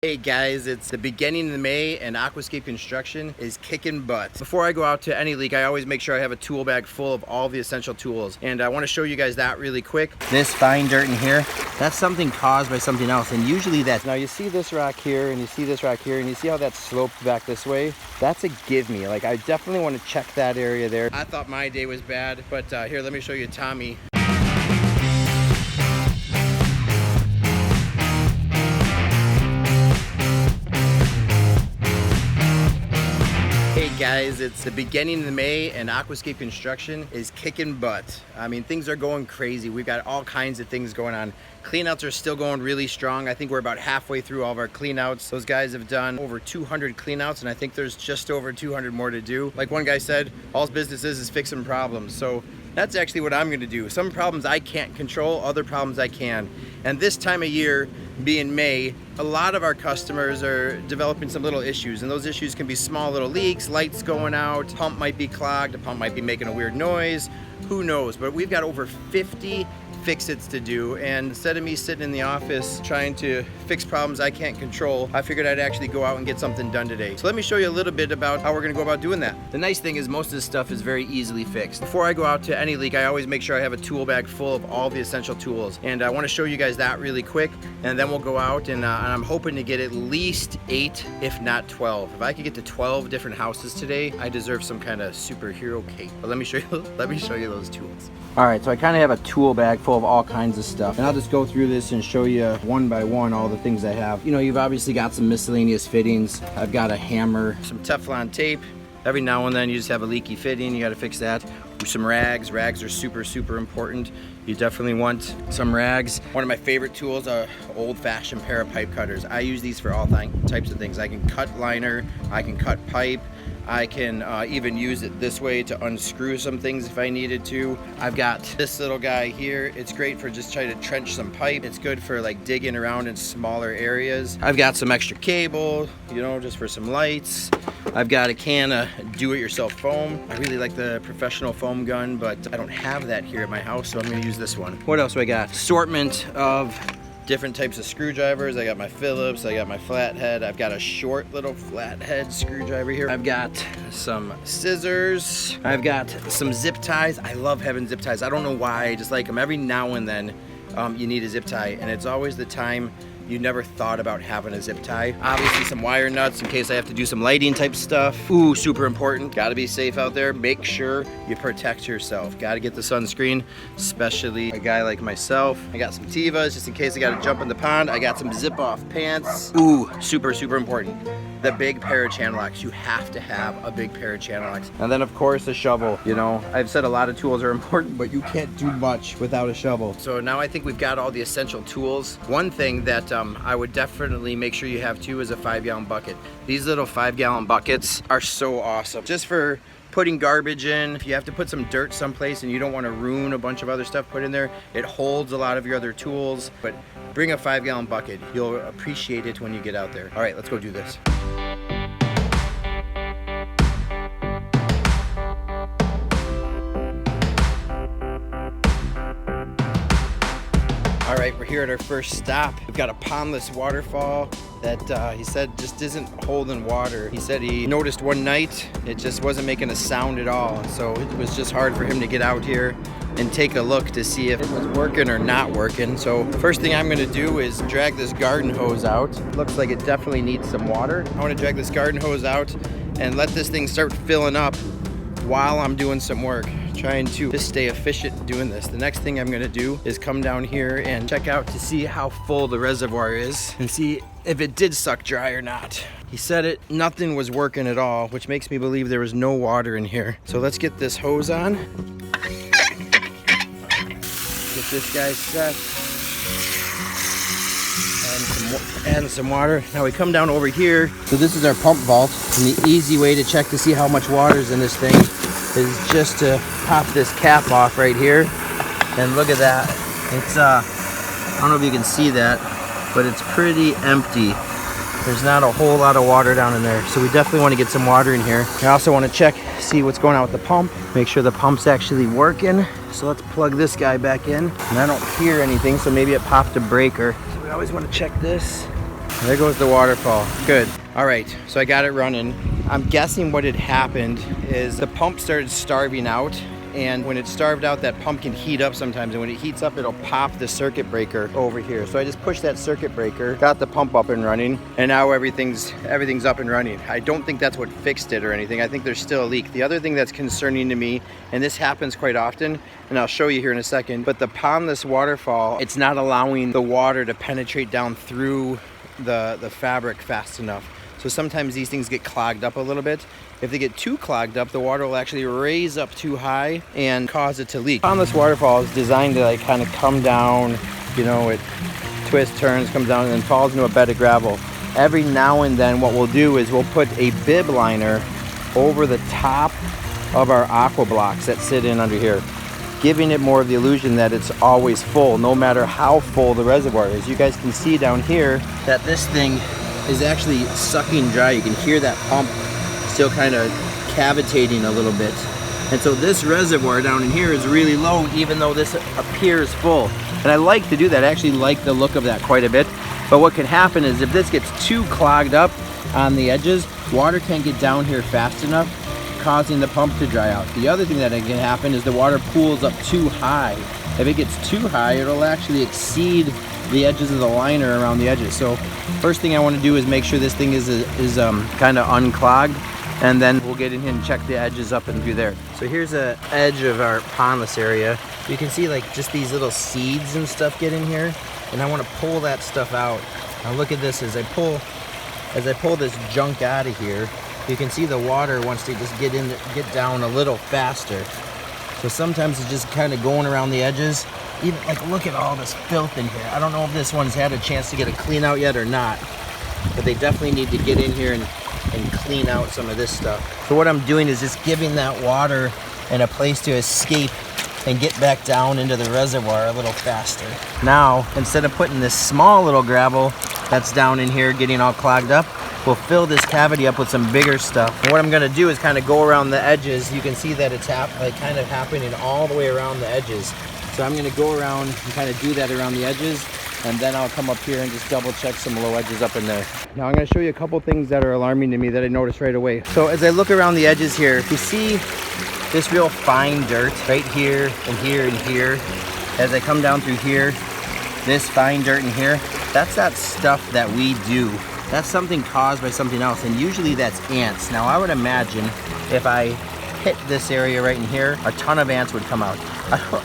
Hey guys, it's the beginning of May and Aquascape construction is kicking butt. Before I go out to any leak, I always make sure I have a tool bag full of all the essential tools. And I want to show you guys that really quick. This fine dirt in here, that's something caused by something else. And usually that's, now you see this rock here and you see this rock here and you see how that's sloped back this way? That's a give me. Like, I definitely want to check that area there. I thought my day was bad, but here, let me show you Tommy. Hey guys, it's the beginning of May and Aquascape construction is kicking butt. I mean, things are going crazy. We've got all kinds of things going on. Cleanouts are still going really strong. I think we're about halfway through all of our cleanouts. Those guys have done over 200 cleanouts and I think there's just over 200 more to do. Like one guy said, all business is fixing problems. So that's actually what I'm gonna do. Some problems I can't control, other problems I can. And this time of year, being May, a lot of our customers are developing some little issues, and those issues can be small little leaks, lights going out, pump might be clogged, the pump might be making a weird noise, who knows? But we've got over 50 fix-its to do, and instead of me sitting in the office trying to fix problems I can't control, I figured I'd actually go out and get something done today. So let me show you a little bit about how we're gonna go about doing that. The nice thing is most of this stuff is very easily fixed. Before I go out to any leak, I always make sure I have a tool bag full of all the essential tools, and I want to show you guys that really quick, and then we'll go out and I'm hoping to get at least 8, if not 12. If I could get to 12 different houses today, I deserve some kind of superhero cape. But let me show you those tools. All right, so I kind of have a tool bag full of all kinds of stuff, and I'll just go through this and show you one by one all the things I have. You know, you've obviously got some miscellaneous fittings. I've got a hammer, some Teflon tape. Every now and then you just have a leaky fitting, you got to fix that. Some rags. Rags are super important. You definitely want some rags. One of my favorite tools are old-fashioned pair of pipe cutters. I use these for all types of things. I can cut liner, I can cut pipe, I can even use it this way to unscrew some things if I needed to. I've got this little guy here. It's great for just trying to trench some pipe. It's good for like digging around in smaller areas. I've got some extra cable, you know, just for some lights. I've got a can of do-it-yourself foam. I really like the professional foam gun, but I don't have that here at my house, so I'm gonna use this one. What else do I got? Assortment of different types of screwdrivers. I got my Phillips, I got my flathead. I've got a short little flathead screwdriver here. I've got some scissors. I've got some zip ties. I love having zip ties. I don't know why, I just like them. Every now and then you need a zip tie, and it's always the time you never thought about having a zip tie. Obviously some wire nuts in case I have to do some lighting type stuff. Ooh, super important. Gotta be safe out there. Make sure you protect yourself. Gotta get the sunscreen, especially a guy like myself. I got some Tevas just in case I gotta jump in the pond. I got some zip off pants. Ooh, super important. The big pair of channel locks. You have to have a big pair of channel locks. And then of course a shovel. You know, I've said a lot of tools are important, but you can't do much without a shovel. So now I think we've got all the essential tools. One thing that I would definitely make sure you have too is a 5-gallon bucket. These little 5-gallon buckets are so awesome. Just for putting garbage in, if you have to put some dirt someplace and you don't want to ruin a bunch of other stuff put in there, it holds a lot of your other tools. But bring a 5-gallon bucket. You'll appreciate it when you get out there. All right, let's go do this. All right, we're here at our first stop. We've got a pondless waterfall that he said just isn't holding water. He said he noticed one night it just wasn't making a sound at all. So it was just hard for him to get out here and take a look to see if it was working or not working. So first thing I'm gonna do is drag this garden hose out. Looks like it definitely needs some water. I wanna drag this garden hose out and let this thing start filling up while I'm doing some work, trying to just stay efficient doing this. The next thing I'm gonna do is come down here and check out to see how full the reservoir is and see if it did suck dry or not. He said nothing was working at all, which makes me believe there was no water in here. So let's get this hose on. Get this guy set. And some water. Now we come down over here. So this is our pump vault, and the easy way to check to see how much water is in this thing is just to pop this cap off right here. And look at that. It's I don't know if you can see that, but it's pretty empty. There's not a whole lot of water down in there, so we definitely want to get some water in here. I also want to check, see what's going on with the pump, make sure the pump's actually working. So let's plug this guy back in, and I don't hear anything, so maybe it popped a breaker. So we always want to check this. There goes the waterfall. Good. All right, so I got it running. I'm guessing what had happened is the pump started starving out, and when it starved out, that pump can heat up sometimes, and when it heats up, it'll pop the circuit breaker over here. So I just pushed that circuit breaker, got the pump up and running, and now everything's up and running. I don't think that's what fixed it or anything. I think there's still a leak. The other thing that's concerning to me, and this happens quite often, and I'll show you here in a second, but the pondless waterfall, it's not allowing the water to penetrate down through the fabric fast enough. So sometimes these things get clogged up a little bit. If they get too clogged up, the water will actually raise up too high and cause it to leak. Pondless waterfall is designed to like kind of come down, you know, it twists, turns, comes down, and then falls into a bed of gravel. Every now and then what we'll do is we'll put a bib liner over the top of our aqua blocks that sit in under here, giving it more of the illusion that it's always full, no matter how full the reservoir is. You guys can see down here that this thing is actually sucking dry. You can hear that pump still kind of cavitating a little bit. And so this reservoir down in here is really low, even though this appears full. And I like to do that. I actually like the look of that quite a bit. But what can happen is if this gets too clogged up on the edges, water can't get down here fast enough, causing the pump to dry out. The other thing that can happen is the water pools up too high. If it gets too high, it'll actually exceed the edges of the liner around the edges. So first thing I want to do is make sure this thing is kind of unclogged, and then we'll get in here and check the edges up and through there. So here's the edge of our pondless area. You can see like just these little seeds and stuff get in here, and I want to pull that stuff out. Now look at this. As I pull this junk out of here, you can see the water wants to just get down a little faster. So sometimes it's just kind of going around the edges. Even like, look at all this filth in here. I don't know if this one's had a chance to get a clean out yet or not, but they definitely need to get in here and clean out some of this stuff. So what I'm doing is just giving that water and a place to escape and get back down into the reservoir a little faster. Now, instead of putting this small little gravel that's down in here getting all clogged up, we'll fill this cavity up with some bigger stuff. And what I'm gonna do is kind of go around the edges. You can see that it's kind of happening all the way around the edges. So I'm gonna go around and kind of do that around the edges, and then I'll come up here and just double check some low edges up in there. Now I'm gonna show you a couple things that are alarming to me that I noticed right away. So as I look around the edges here, if you see this real fine dirt right here and here and here, as I come down through here, this fine dirt in here, that's that stuff that we do. That's something caused by something else, and usually that's ants. Now I would imagine if I hit this area right in here, a ton of ants would come out.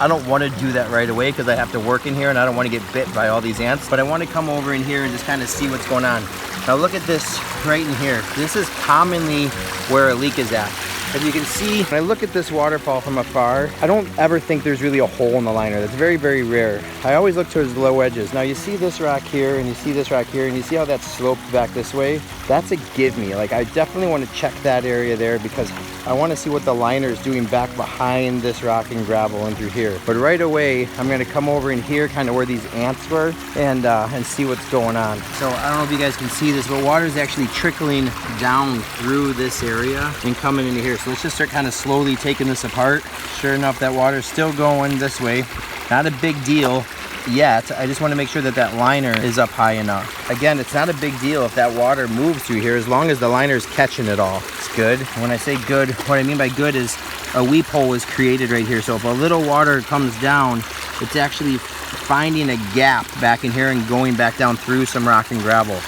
I don't want to do that right away because I have to work in here and I don't want to get bit by all these ants, but I want to come over in here and just kind of see what's going on. Now look at this right in here. This is commonly where a leak is at. As you can see, when I look at this waterfall from afar, I don't ever think there's really a hole in the liner. That's very, very rare. I always look towards the low edges. Now you see this rock here, and you see this rock here, and you see how that's sloped back this way? That's a give me. Like, I definitely want to check that area there because I want to see what the liner is doing back behind this rock and gravel and through here. But right away, I'm going to come over in here, kind of where these ants were, and see what's going on. So I don't know if you guys can see this, but water is actually trickling down through this area and coming into here. So let's just start kind of slowly taking this apart. Sure enough, that water is still going this way. Not a big deal yet. I just want to make sure that that liner is up high enough. Again, it's not a big deal if that water moves through here as long as the liner is catching it all. It's good. When I say good, what I mean by good is a weep hole is created right here. So if a little water comes down, it's actually finding a gap back in here and going back down through some rock and gravel.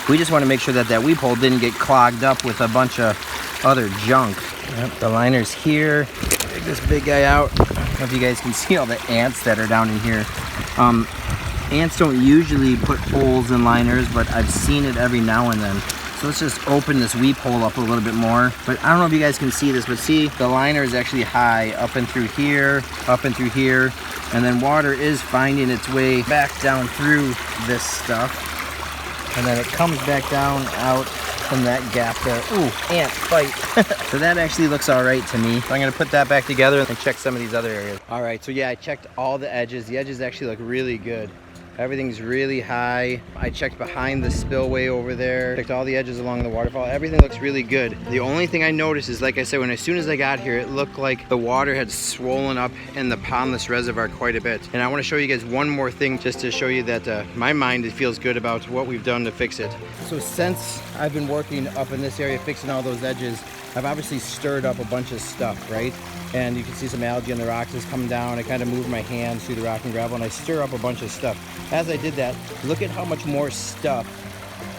We just want to make sure that that weep hole didn't get clogged up with a bunch of other junk. Yep, the liner's here. Take this big guy out. I don't know if you guys can see all the ants that are down in here. Ants don't usually put holes in liners, but I've seen it every now and then. So let's just open this weep hole up a little bit more. But I don't know if you guys can see this, but see, the liner is actually high up and through here, and then water is finding its way back down through this stuff. And then it comes back down out from that gap there. Ooh, ant fight. So that actually looks all right to me. So I'm gonna put that back together and check some of these other areas. All right, so yeah, I checked all the edges. The edges actually look really good. Everything's really high. I checked behind the spillway over there, checked all the edges along the waterfall. Everything looks really good. The only thing I noticed is, like I said, as soon as I got here, it looked like the water had swollen up in the pondless reservoir quite a bit. And I want to show you guys one more thing just to show you that my mind, it feels good about what we've done to fix it. So since I've been working up in this area, fixing all those edges, I've obviously stirred up a bunch of stuff, right? And you can see some algae on the rocks is coming down. I kind of moved my hands through the rock and gravel and I stir up a bunch of stuff. As I did that, look at how much more stuff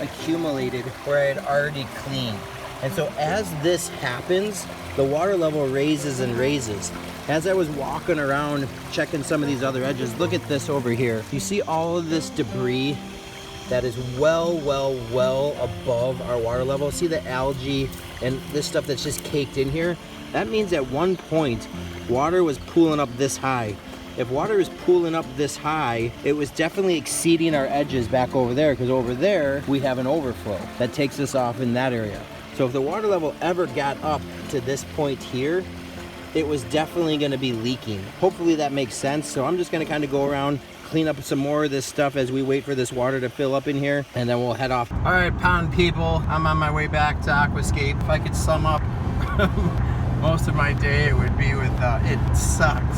accumulated where I had already cleaned. And so as this happens, the water level raises and raises. As I was walking around checking some of these other edges, look at this over here. You see all of this debris that is well above our water level. See the algae and this stuff that's just caked in here? That means at one point, water was pooling up this high. If water is pooling up this high, it was definitely exceeding our edges back over there, because over there, we have an overflow that takes us off in that area. So if the water level ever got up to this point here, it was definitely gonna be leaking. Hopefully that makes sense. So I'm just gonna kind of go around, clean up some more of this stuff as we wait for this water to fill up in here, and then we'll head off. All right, pond people, I'm on my way back to Aquascape. If I could sum up most of my day, it would be with, it sucked.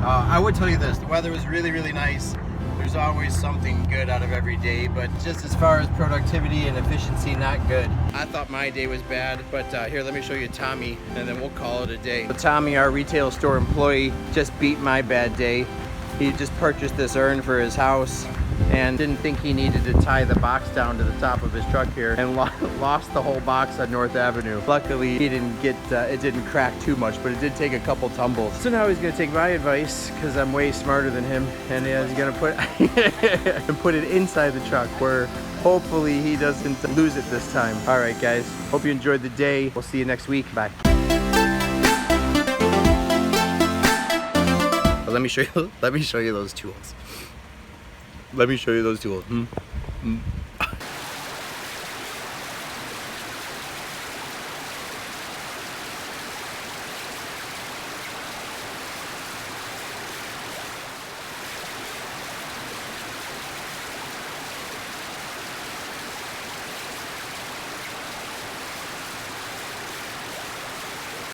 I would tell you this, the weather was really nice. There's always something good out of every day, but just as far as productivity and efficiency, not good. I thought my day was bad, but here, let me show you Tommy, and then we'll call it a day. So Tommy, our retail store employee, just beat my bad day. He just purchased this urn for his house and didn't think he needed to tie the box down to the top of his truck here, and lost the whole box on North Avenue. Luckily, he didn't get, it didn't crack too much, but it did take a couple tumbles. So now he's gonna take my advice, because I'm way smarter than him, and he's gonna put, and put it inside the truck, where hopefully he doesn't lose it this time. All right, guys, hope you enjoyed the day. We'll see you next week. Bye. Let me show you those tools. Let me show you those tools.